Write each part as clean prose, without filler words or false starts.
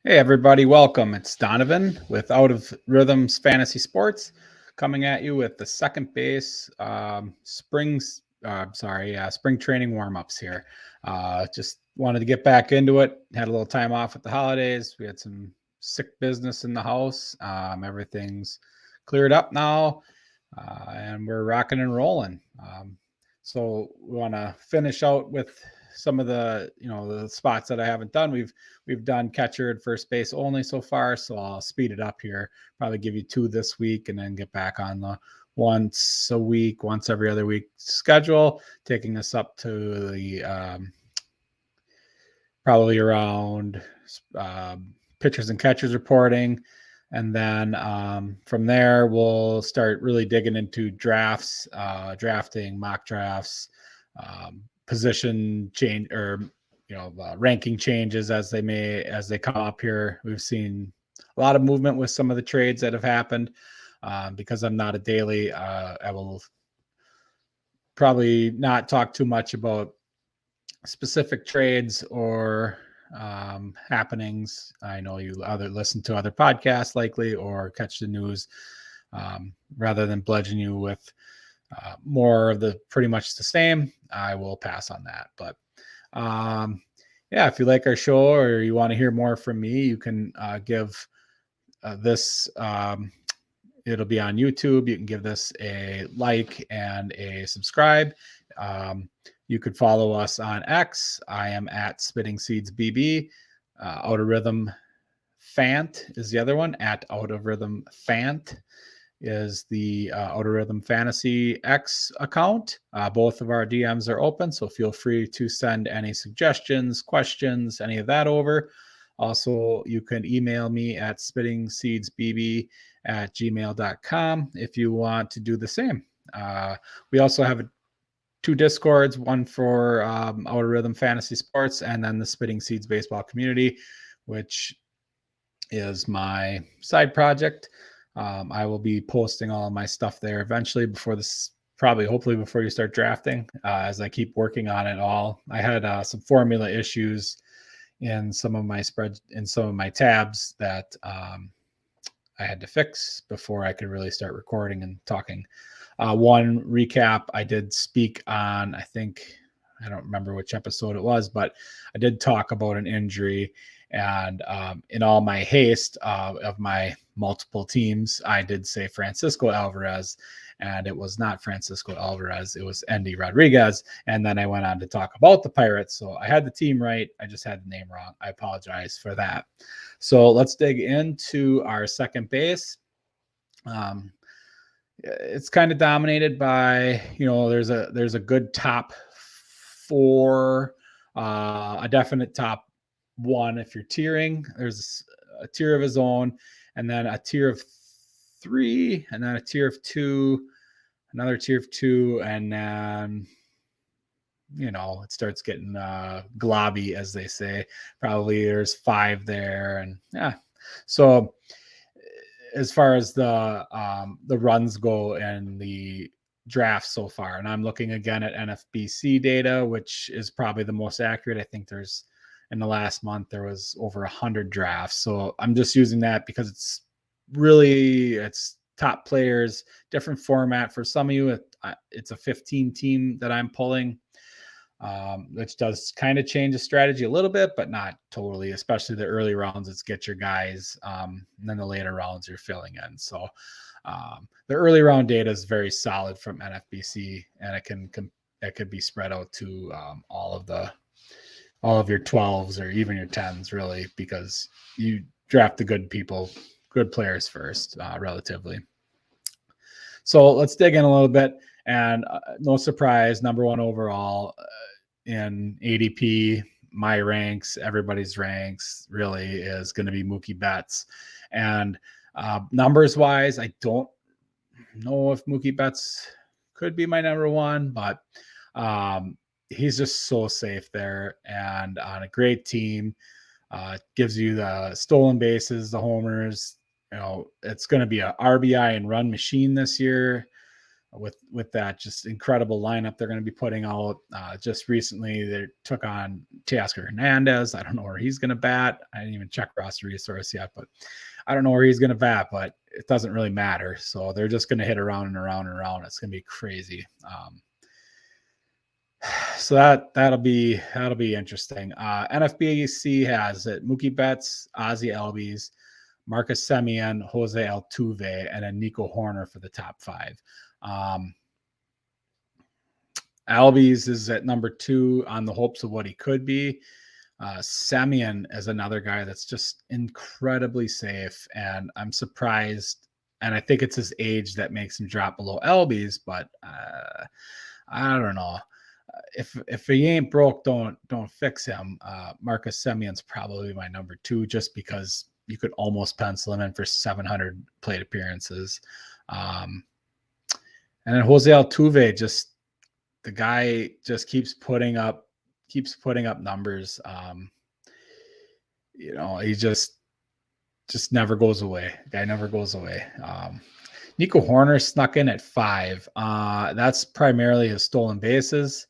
Hey everybody, welcome. It's Donovan with Out of Rhythms Fantasy Sports, coming at you with the second base spring training warm-ups here. Just wanted to get back into it. Had a little time off with the holidays. We had some sick business in the house. Everything's cleared up now, and we're rocking and rolling. So we want to finish out with some of the spots that I haven't done. We've done catcher at first base only so far, so I'll speed it up here. Probably give you two this week, and then get back on the once a week, once every other week schedule, taking us up to the probably around pitchers and catchers reporting. And then from there, we'll start really digging into drafts, drafting, mock drafts, position change, or ranking changes as they come up here. We've seen a lot of movement with some of the trades that have happened. Because I'm not a daily, I will probably not talk too much about specific trades or happenings. I know you either listen to other podcasts likely or catch the news, rather than bludgeon you with more of the pretty much the same. I will pass on that. But yeah, if you like our show or you want to hear more from me, you can give this. It'll be on YouTube. You can give this a like and a subscribe. You could follow us on X. I am at Spitting Seeds BB. Out of Rhythm Fant is the other one. At Out of Rhythm Fant is the Out of Rhythm Fantasy X account. Both of our DMs are open, so feel free to send any suggestions, questions, any of that over. Also, you can email me at spittingseedsbb@gmail.com if you want to do the same. We also have two Discords, one for Out of Rhythm Fantasy Sports, and then the Spitting Seeds Baseball Community, which is my side project. I will be posting all of my stuff there eventually before this, probably hopefully before you start drafting, as I keep working on it all. I had some formula issues in some of my tabs that I had to fix before I could really start recording and talking. One recap, I did speak on, I don't remember which episode it was, but I did talk about an injury. And in all my haste of my multiple teams, I did say Francisco Alvarez, and it was not Francisco Alvarez. It was Endy Rodriguez. And then I went on to talk about the Pirates. So I had the team right. I just had the name wrong. I apologize for that. So let's dig into our second base. It's kind of dominated by, there's a good top four, a definite top one. If you're tiering, there's a tier of his own, and then a tier of three, and then a tier of two, another tier of two, and then it starts getting globby, as they say. Probably there's five there, and yeah. So as far as the runs go and the draft so far, and I'm looking again at NFBC data, which is probably the most accurate. I think in the last month there was over 100 drafts. So I'm just using that because it's top players, different format. For some of you, it's a 15 team that I'm pulling, which does kind of change the strategy a little bit, but not totally, especially the early rounds. It's get your guys, and then the later rounds you're filling in. So the early round data is very solid from NFBC, and it could be spread out to all of your 12s or even your 10s, really, because you draft the good players first, relatively. So let's dig in a little bit. And no surprise, number one overall in ADP, my ranks, everybody's ranks, really is going to be Mookie Betts. And numbers wise, I don't know if Mookie Betts could be my number one, but he's just so safe there and on a great team. Gives you the stolen bases, the homers. It's going to be a RBI and run machine this year. with that just incredible lineup they're going to be putting out. Just recently, they took on Teoscar Hernandez. I don't know where he's going to bat. I didn't even check roster resource yet, but I don't know where he's going to bat, but it doesn't really matter. So they're just going to hit around and around and around. It's going to be crazy. So that'll be interesting. NFBC has it Mookie Betts, Ozzie Albies, Marcus Semien, Jose Altuve, and then Nico Horner for the top 5. Albies is at number 2 on the hopes of what he could be. Semien is another guy that's just incredibly safe, and I'm surprised. And I think it's his age that makes him drop below Albies, but I don't know. If he ain't broke, don't fix him. Marcus Semien's probably my number 2, just because you could almost pencil him in for 700 plate appearances. And then Jose Altuve, just the guy just keeps putting up numbers. He just never goes away. Guy never goes away. Nico Horner snuck in at 5. That's primarily his stolen bases.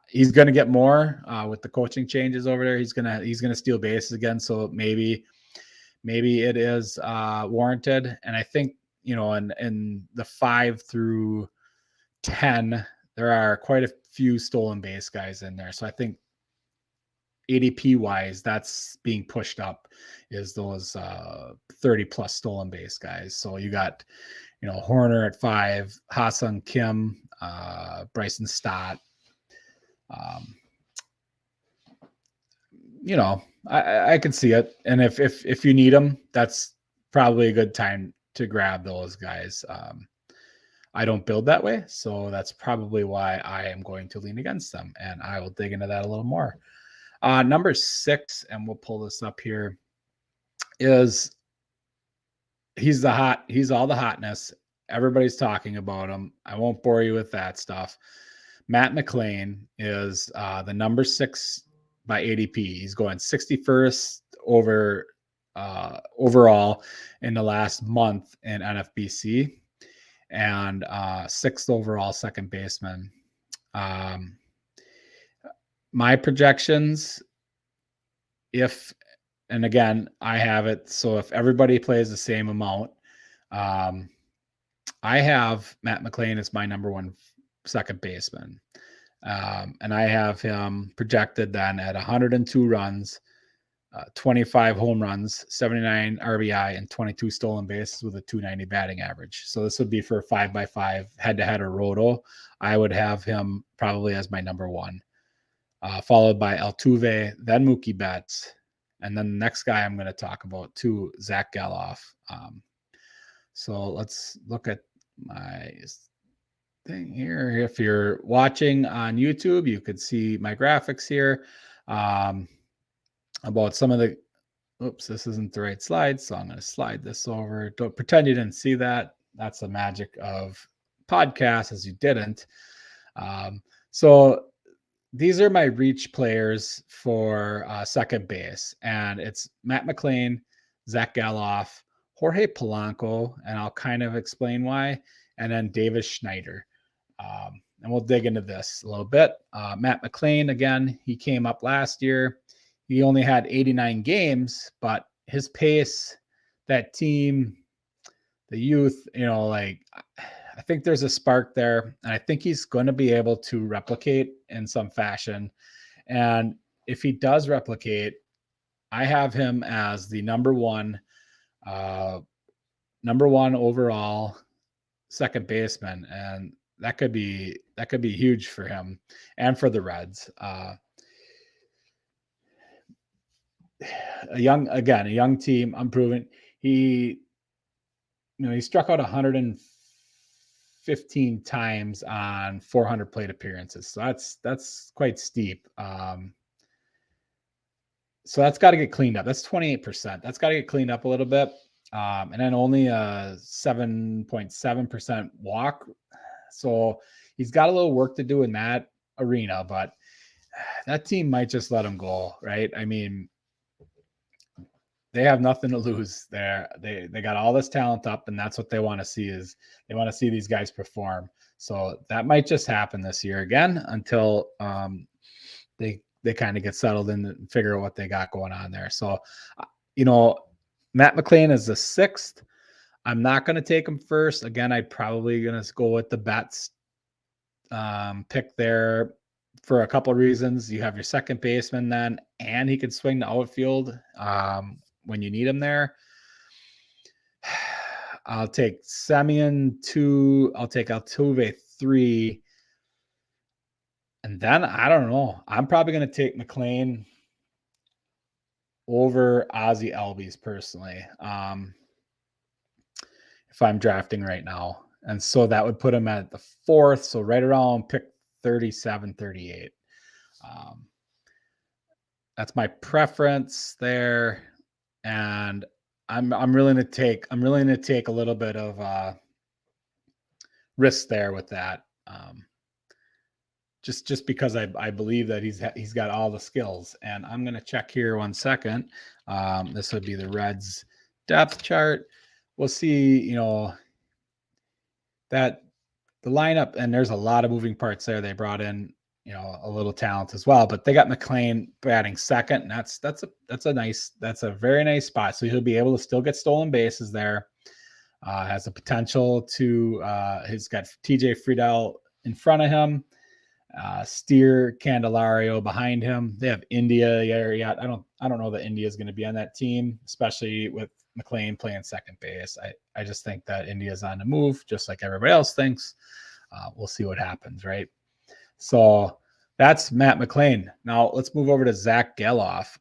He's going to get more with the coaching changes over there. He's gonna steal bases again. So maybe it is warranted. And I think in the 5 through 10, there are quite a few stolen base guys in there. So I think ADP wise, that's being pushed up, is those 30 plus stolen base guys. So you got Horner at 5, Ha-Seong Kim, Bryson Stott. I can see it. And if you need them, that's probably a good time to grab those guys. I don't build that way, so that's probably why I am going to lean against them, and I will dig into that a little more. Number 6, and we'll pull this up here, is he's all the hotness. Everybody's talking about him. I won't bore you with that stuff. Matt McClain is the number 6 by ADP. He's going 61st overall in the last month in NFBC, and 6th overall second baseman. My projections, and again, I have it, so if everybody plays the same amount, I have Matt McClain as my number 1 second baseman. And I have him projected then at 102 runs, 25 home runs, 79 RBI, and 22 stolen bases with a 290 batting average. So this would be for a 5x5 head-to-head or roto. I would have him probably as my number 1, followed by Altuve, then Mookie Betts, and then the next guy I'm going to talk about too, Zach Geloff. So let's look at my thing here. If you're watching on YouTube, you could see my graphics here about some of the, this isn't the right slide, so I'm going to slide this over. Don't pretend you didn't see that. That's the magic of podcasts, as you didn't. So these are my reach players for second base, and it's Matt McClain, Zach Geloff, Jorge Polanco, and I'll kind of explain why, and then Davis Schneider. And we'll dig into this a little bit. Matt McClain, again, he came up last year. He only had 89 games, but his pace, that team, the youth, I think there's a spark there, and I think he's going to be able to replicate in some fashion. And if he does replicate, I have him as the number one overall second baseman, and that could be huge for him and for the Reds. A young team. I'm proving he struck out 115 times on 400 plate appearances. So that's quite steep. So that's got to get cleaned up. That's 28%. That's got to get cleaned up a little bit. And then only a 7.7% walk. So he's got a little work to do in that arena, but that team might just let him go, right? I mean, they have nothing to lose there. They got all this talent up, and that's what they want to see is they want to see these guys perform. So that might just happen this year again until they kind of get settled in and figure out what they got going on there. So, you know, Matt McClain is the 6th. I'm not going to take him first. Again, I'd probably going to go with the Betts pick there for a couple of reasons. You have your second baseman then, and he can swing the outfield when you need him there. I'll take Semien 2. I'll take Altuve 3. And then I don't know. I'm probably going to take McClain over Ozzie Albies personally. If I'm drafting right now. And so that would put him at the 4th. So right around pick 37, 38. That's my preference there. And I'm willing to take a little bit of risk there with that. Just because I believe that he's got all the skills. And I'm going to check here 1 second. This would be the Reds depth chart. We'll see, that the lineup, and there's a lot of moving parts there. They brought in, a little talent as well, but they got McClain batting second, and that's a very nice spot. So he'll be able to still get stolen bases there. Has the potential to he's got TJ Friedel in front of him, Steer Candelario behind him. They have India area. I don't know that India is going to be on that team, especially with McClain playing second base. I just think that India's on the move, just like everybody else thinks. We'll see what happens, right? So that's Matt McClain. Now let's move over to Zach Geloff.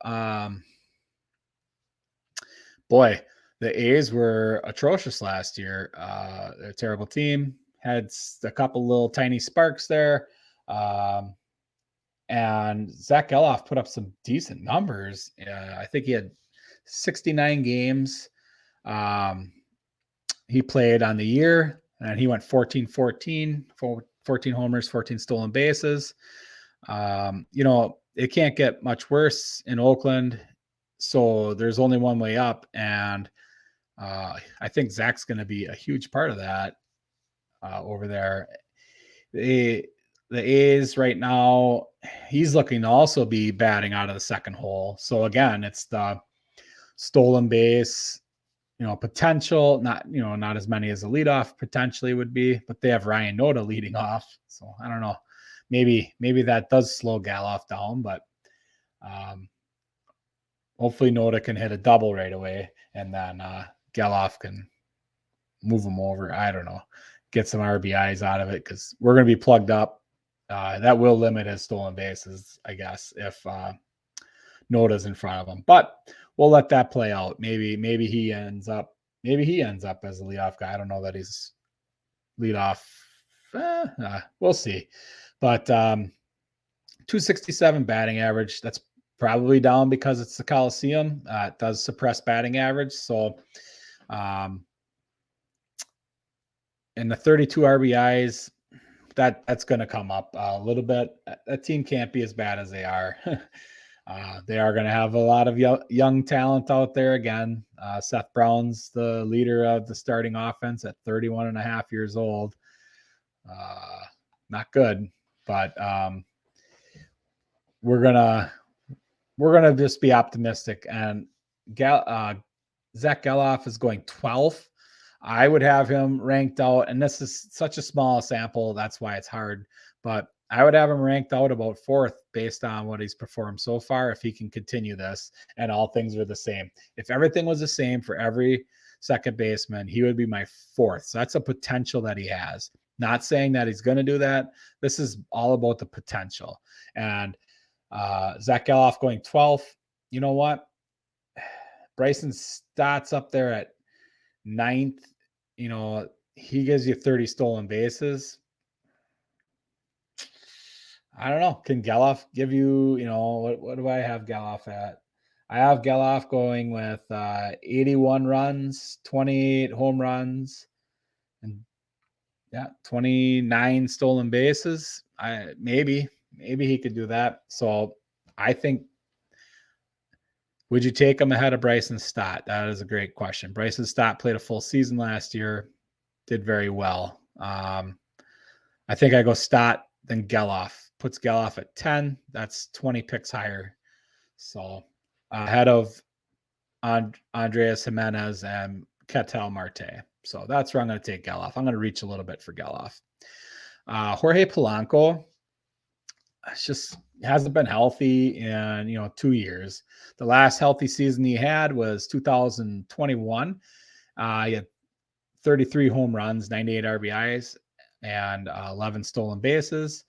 Boy, the A's were atrocious last year. They're a terrible team. Had a couple little tiny sparks there. And Zach Geloff put up some decent numbers. I think he had 69 games. He played on the year, and he went 14-14, 14 homers, 14 stolen bases. It can't get much worse in Oakland. So there's only one way up. And I think Zach's going to be a huge part of that over there. The A's right now, he's looking to also be batting out of the second hole. So again, it's the stolen base, potential, not as many as the leadoff potentially would be, but they have Ryan Noda leading off. So I don't know, maybe that does slow Geloff down, but hopefully Noda can hit a double right away, and then Geloff can move him over. I don't know, get some RBIs out of it, because we're going to be plugged up. That will limit his stolen bases, I guess, if Noda's in front of him. But we'll let that play out. Maybe he ends up as a leadoff guy. I don't know that he's leadoff. We'll see. But 267 batting average. That's probably down because it's the Coliseum. It does suppress batting average. So in the 32 RBIs, that's going to come up a little bit. That team can't be as bad as they are. They are going to have a lot of young talent out there again. Seth Brown's the leader of the starting offense at 31 and a half years old. Not good, but we're gonna just be optimistic. And Zach Geloff is going 12th. I would have him ranked out, and this is such a small sample, that's why it's hard, but I would have him ranked out about 4th based on what he's performed so far, if he can continue this and all things are the same. If everything was the same for every second baseman, he would be my 4th. So that's a potential that he has. Not saying that he's going to do that. This is all about the potential. And Zach Geloff going 12th. You know what? Bryson Stott's up there at 9th. He gives you 30 stolen bases. I don't know. Can Geloff give you, what do I have Geloff at? I have Geloff going with 81 runs, 28 home runs, and 29 stolen bases. Maybe he could do that. So I think Would you take him ahead of Bryson Stott? That is a great question. Bryson Stott played a full season last year, did very well. I think I go Stott, then Geloff. Puts Geloff at 10. That's 20 picks higher. So ahead of Andreas Jimenez and Ketel Marte. So that's where I'm going to take Geloff. I'm going to reach a little bit for Geloff. Jorge Polanco, it's just hasn't been healthy in 2 years. The last healthy season he had was 2021. He had 33 home runs, 98 RBIs, and 11 stolen bases.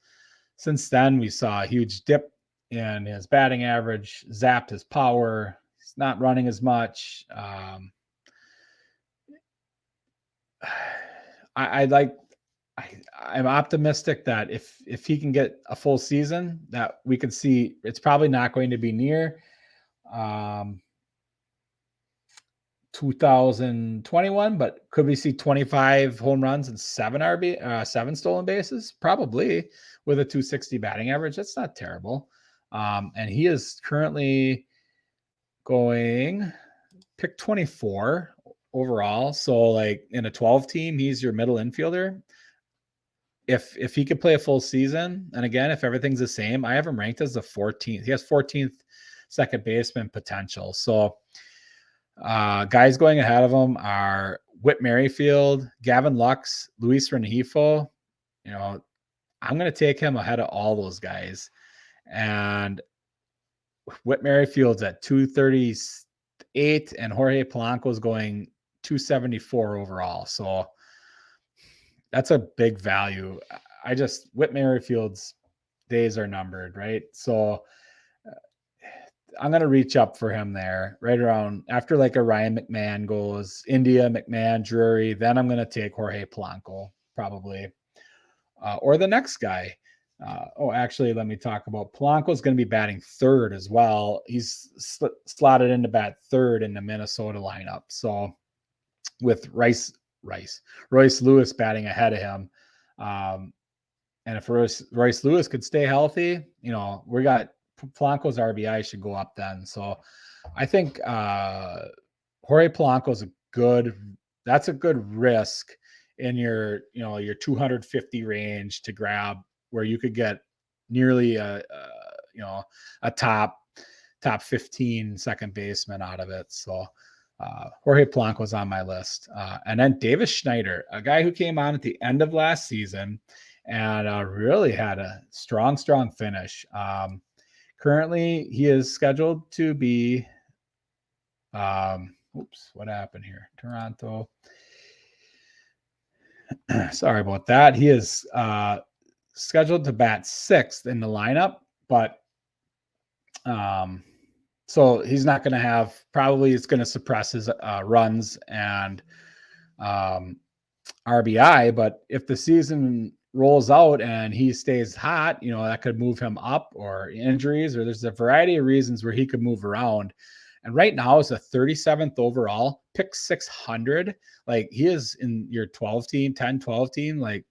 Since then, we saw a huge dip in his batting average, zapped his power. He's not running as much. I'm optimistic that if he can get a full season, that we could see. It's probably not going to be near 2021, but could we see 25 home runs and 7 stolen bases? Probably, with a 260 batting average. That's not terrible. And he is currently going pick 24 overall. So like in a 12 team, he's your middle infielder. If he could play a full season, and again, if everything's the same, I have him ranked as the 14th. He has 14th second baseman potential. So guys going ahead of him are Whit Merrifield, Gavin Lux, Luis Rengifo. I'm going to take him ahead of all those guys. And Whit Merrifield's at 238, and Jorge Polanco's going 274 overall. So that's a big value. Whit Merrifield's days are numbered, right? So I'm going to reach up for him there, right around after like a Ryan McMahon goes, India, McMahon, Drury. Then I'm going to take Jorge Polanco probably, or the next guy. Actually, let me talk about Polanco's going to be batting third as well. He's slotted into bat third in the Minnesota lineup. So with Royce Lewis batting ahead of him. And if Royce Lewis could stay healthy, we got Polanco's RBI should go up then. So I think Jorge Polanco's that's a good risk in your 250 range to grab, where you could get nearly a top 15 second baseman out of it. So Jorge Polanco was on my list. And then Davis Schneider, a guy who came on at the end of last season and really had a strong finish. Currently, he is scheduled to be what happened here? Toronto. Sorry about that. He is scheduled to bat sixth in the lineup, but so he's not going to have, probably it's going to suppress his runs and RBI. But if the season rolls out and he stays hot, that could move him up, or injuries, or there's a variety of reasons where he could move around. And right now is a 37th overall, pick 600. Like, he is in your 12 team, 10, 12 team. Like,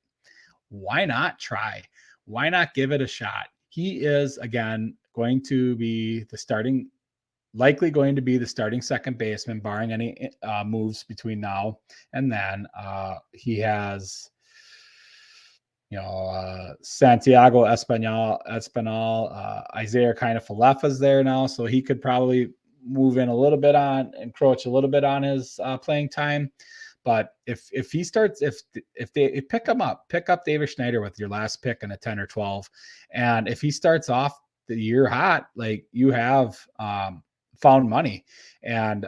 why not try? Why not give it a shot? He is, again, likely going to be the starting second baseman, barring any moves between now and then. He has, Santiago Espinal, Isaiah Kiner-Falefa's there now, so he could probably move in a little bit encroach a little bit on his playing time. But if he starts, if they pick up Davis Schneider with your last pick in a 10 or 12, and if he starts off the year hot, like, you have found money, and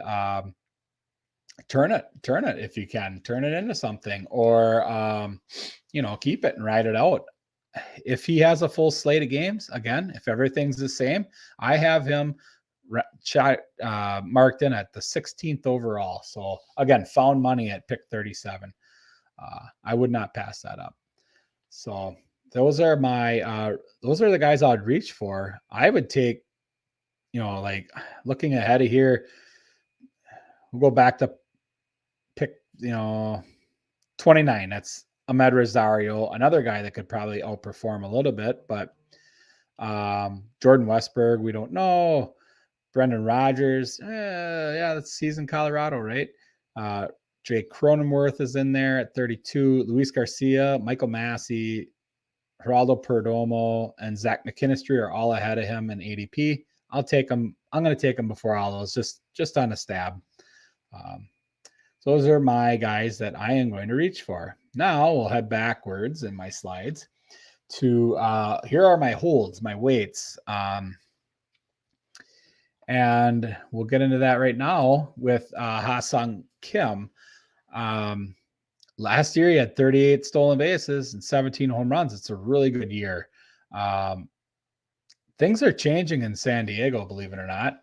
turn it if you can, turn it into something, or keep it and ride it out. If he has a full slate of games, again, if everything's the same, I have him marked in at the 16th overall. So again, found money at pick 37. I would not pass that up. So those are the guys I would reach for. I would take, like, looking ahead of here, we'll go back to pick, 29. That's Ahmed Rosario, another guy that could probably outperform a little bit, but Jordan Westberg, we don't know. Brendan Rodgers, he's in Colorado, right? Jake Cronenworth is in there at 32. Luis Garcia, Michael Massey, Geraldo Perdomo, and Zach McKinstry are all ahead of him in ADP. I'll take them. I'm going to take them before all those, just on a stab. So those are my guys that I am going to reach for. Now we'll head backwards in my slides to here are my holds, my weights. And we'll get into that right now with Ha-Seong Kim. Last year, he had 38 stolen bases and 17 home runs. It's a really good year. Things are changing in San Diego, believe it or not.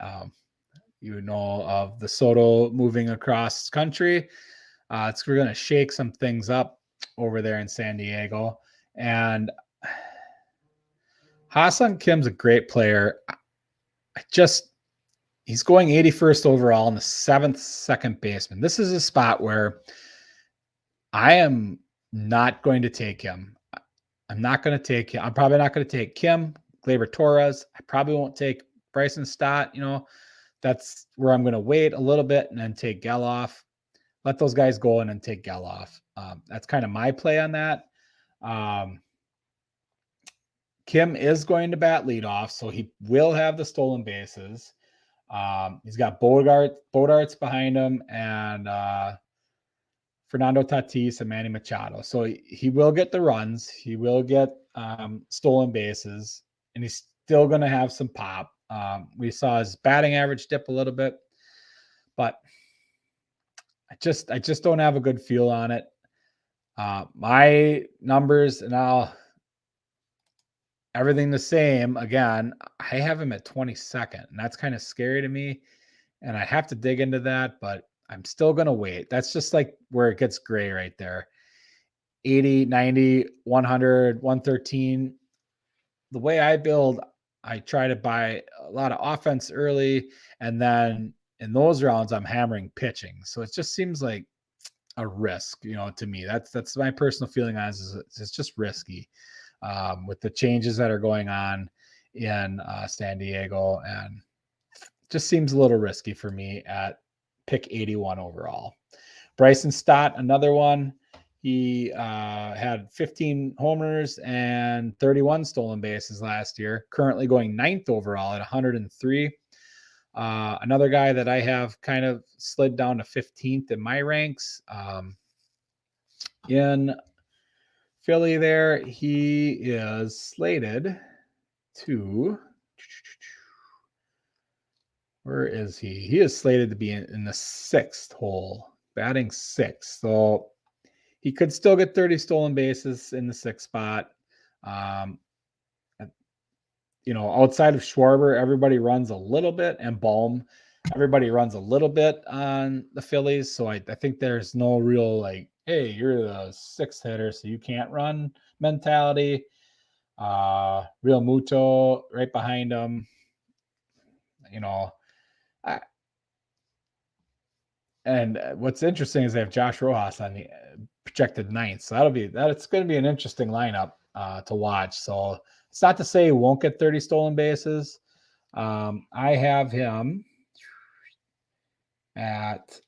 You know of the Soto moving across country. We're going to shake some things up over there in San Diego. And Ha-Seong Kim's a great player. He's going 81st overall in the 7th second baseman. This is a spot where I am not going to take him. I'm not going to take him. I'm probably not going to take Kim, Gleyber Torres. I probably won't take Bryson Stott. That's where I'm going to wait a little bit and then take Geloff. Let those guys go in and take Geloff. That's kind of my play on that. Kim is going to bat leadoff, so he will have the stolen bases. He's got Bodarts behind him and Fernando Tatis and Manny Machado. So he will get the runs. He will get stolen bases, and he's still going to have some pop. We saw his batting average dip a little bit, but I just don't have a good feel on it. My numbers, and everything the same. Again, I have him at 22nd, and that's kind of scary to me. And I have to dig into that, but I'm still going to wait. That's just like where it gets gray right there. 80, 90, 100, 113. The way I build, I try to buy a lot of offense early, and then in those rounds, I'm hammering pitching. So it just seems like a risk, to me. That's my personal feeling on it. It's just risky with the changes that are going on in San Diego, and just seems a little risky for me at pick 81 overall. Bryson Stott, another one. He had 15 homers and 31 stolen bases last year, currently going 9th overall at 103. Another guy that I have kind of slid down to 15th in my ranks. In Philly there, he is slated to... Where is he? He is slated to be in the 6th hole, batting 6th. So he could still get 30 stolen bases in the 6th spot. Outside of Schwarber, everybody runs a little bit, and Baum, everybody runs a little bit on the Phillies. So I think there's no real hey, you're the 6th hitter, so you can't run mentality. Real Muto right behind him. And what's interesting is they have Josh Rojas on the projected 9th. So it's going to be an interesting lineup to watch. So it's not to say he won't get 30 stolen bases. I have him at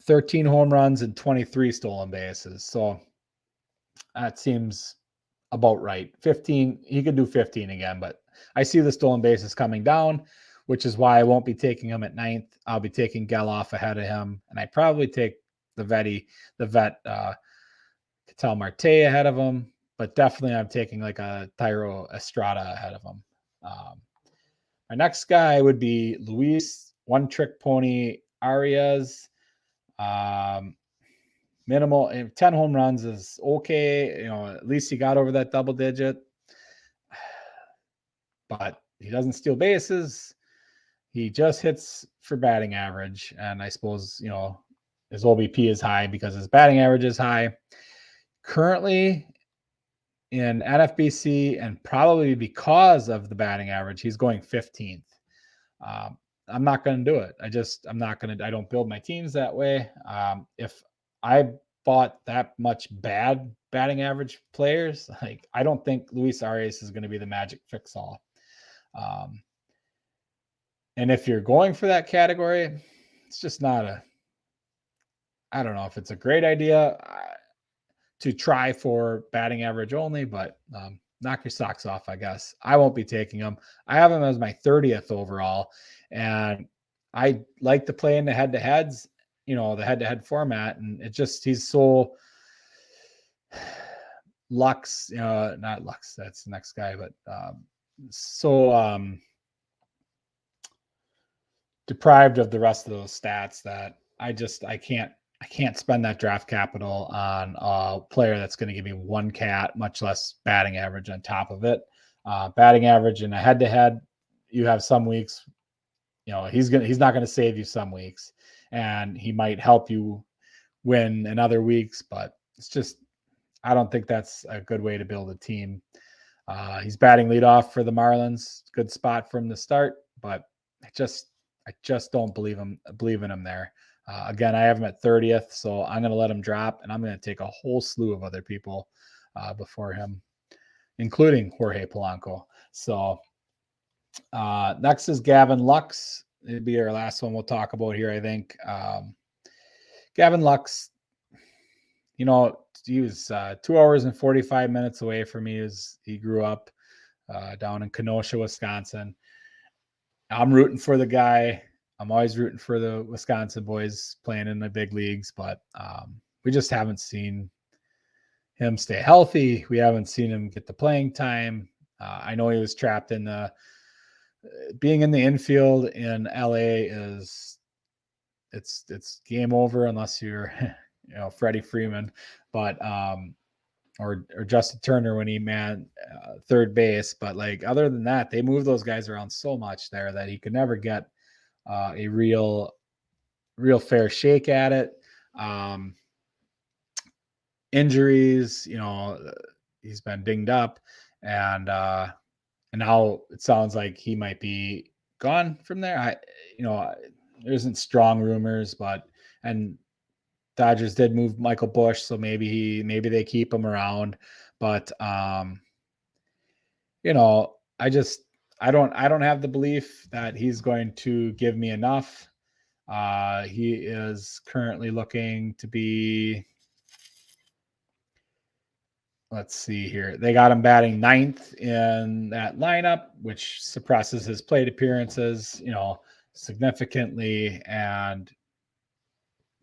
13 home runs and 23 stolen bases. So that seems about right. 15, he could do 15 again, but I see the stolen bases coming down, which is why I won't be taking him at 9th. I'll be taking Geloff ahead of him, and I probably take the vet Ketel Marte ahead of him, but definitely I'm taking like a Thairo Estrada ahead of him. My next guy would be Luis One Trick Pony Arias. Minimal 10 home runs is okay. At least he got over that double digit, but he doesn't steal bases. He just hits for batting average. And I suppose, his OBP is high because his batting average is high. Currently in NFBC, and probably because of the batting average, he's going 15th. I'm not going to do it. I don't build my teams that way. If I bought that much bad batting average players, I don't think Luis Arias is going to be the magic fix-all. And if you're going for that category, it's just not I don't know if it's a great idea to try for batting average only, but knock your socks off, I guess. I won't be taking him. I have him as my 30th overall, and I like to play in the head-to-heads, the head-to-head format, and he's so Lux, not Lux, that's the next guy, but so deprived of the rest of those stats that I can't spend that draft capital on a player that's going to give me one cat, much less batting average on top of it. Batting average in a head-to-head, you have some weeks, he's not going to save you some weeks, and he might help you win in other weeks, but I don't think that's a good way to build a team. He's batting leadoff for the Marlins. Good spot for him to start, but I just don't believe in him there. Again, I have him at 30th, so I'm going to let him drop, and I'm going to take a whole slew of other people before him, including Jorge Polanco. So next is Gavin Lux. It'd be our last one we'll talk about here, I think. Gavin Lux, he was 2 hours and 45 minutes away from me. He grew up down in Kenosha, Wisconsin. I'm rooting for the guy. I'm always rooting for the Wisconsin boys playing in the big leagues, but we just haven't seen him stay healthy. We haven't seen him get the playing time. I know he was trapped in being in the infield in LA it's game over unless you're Freddie Freeman, but or Justin Turner when he manned third base. But like other than that, they move those guys around so much there that he could never get a real fair shake at it. Injuries, he's been dinged up, and now it sounds like he might be gone from there. There isn't strong rumors, and Dodgers did move Michael Busch, so maybe they keep him around. But I don't have the belief that he's going to give me enough. He is currently looking to be, let's see here. They got him batting 9th in that lineup, which suppresses his plate appearances, significantly. And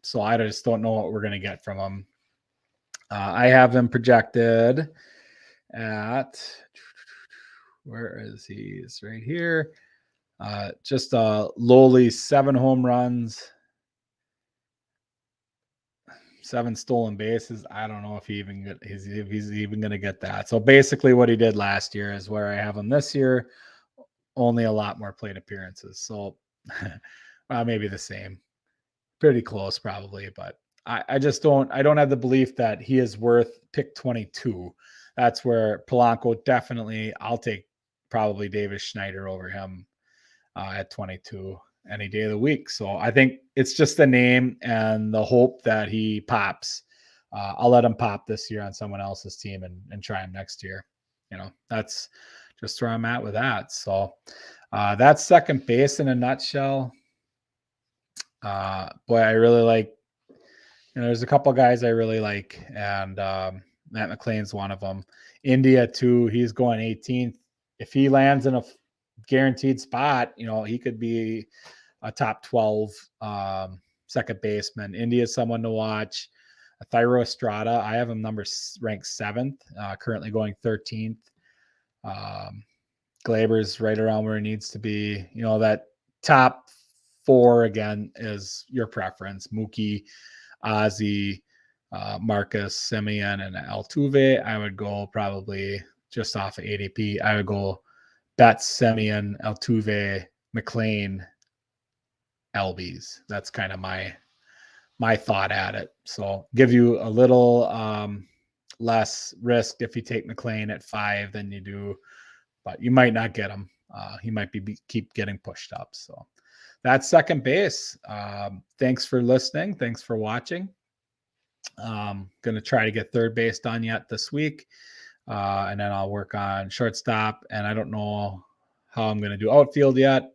so I just don't know what we're going to get from him. I have him projected at, where is he? It's right here. Just a lowly 7 home runs, 7 stolen bases. I don't know if he's even going to get that. So basically what he did last year is where I have him this year, only a lot more plate appearances. So maybe the same, pretty close probably, but I don't have the belief that he is worth pick 22. That's where Polanco definitely, I'll take probably Davis Schneider over him at 22 any day of the week. So I think it's just the name and the hope that he pops. I'll let him pop this year on someone else's team and try him next year. That's just where I'm at with that. So that's second base in a nutshell. Boy, I really like, there's a couple guys I really like, and Matt McClain's one of them. India too, he's going 18th. If he lands in a guaranteed spot, he could be a top 12 second baseman. India is someone to watch. Thairo Estrada, I have him ranked 7th, currently going 13th. Glaber's right around where he needs to be. That top 4 again is your preference. Mookie, Ozzie, Marcus, Semien, and Altuve. I would go probably just off of ADP. I would go Betts, Semien, Altuve, McClain, LBs. That's kind of my thought at it. So give you a little less risk if you take McClain at 5 than you do, but you might not get him. He might keep getting pushed up. So that's second base. Thanks for listening. Thanks for watching. Going to try to get third base done yet this week. And then I'll work on shortstop, and I don't know how I'm going to do outfield yet.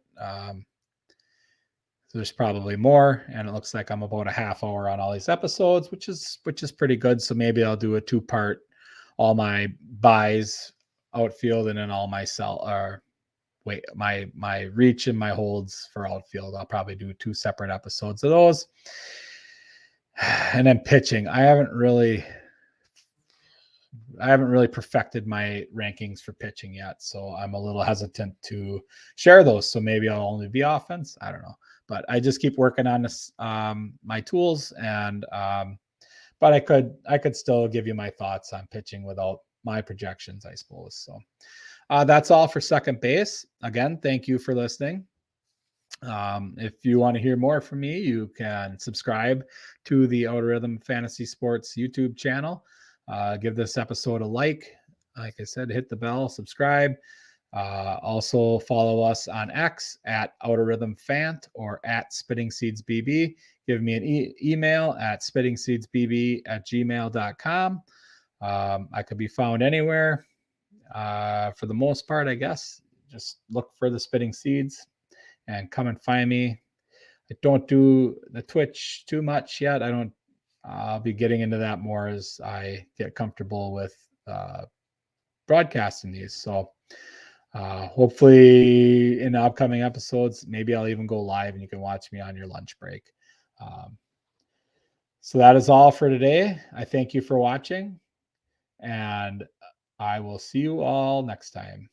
So there's probably more, and it looks like I'm about a half hour on all these episodes, which is pretty good. So maybe I'll do a 2-part, all my buys outfield, and then all my my reach and my holds for outfield. I'll probably do 2 separate episodes of those. And then pitching, I haven't really perfected my rankings for pitching yet, so I'm a little hesitant to share those. So maybe I'll only be offense. I don't know, but I just keep working on this, my tools, and but I could still give you my thoughts on pitching without my projections, I suppose. So that's all for second base. Again, thank you for listening. If you want to hear more from me, you can subscribe to the Outer Rhythm Fantasy Sports YouTube channel. Give this episode a like. Like I said, hit the bell, subscribe. Also follow us on X at Outer Rhythm Fant or at Spitting Seeds BB. Give me an email at spittingseedsbb@gmail.com. I could be found anywhere. For the most part, I guess. Just look for the Spitting Seeds and come and find me. I don't do the Twitch too much yet. I'll be getting into that more as I get comfortable with broadcasting these. So hopefully in the upcoming episodes, maybe I'll even go live and you can watch me on your lunch break. So that is all for today. I thank you for watching, and I will see you all next time.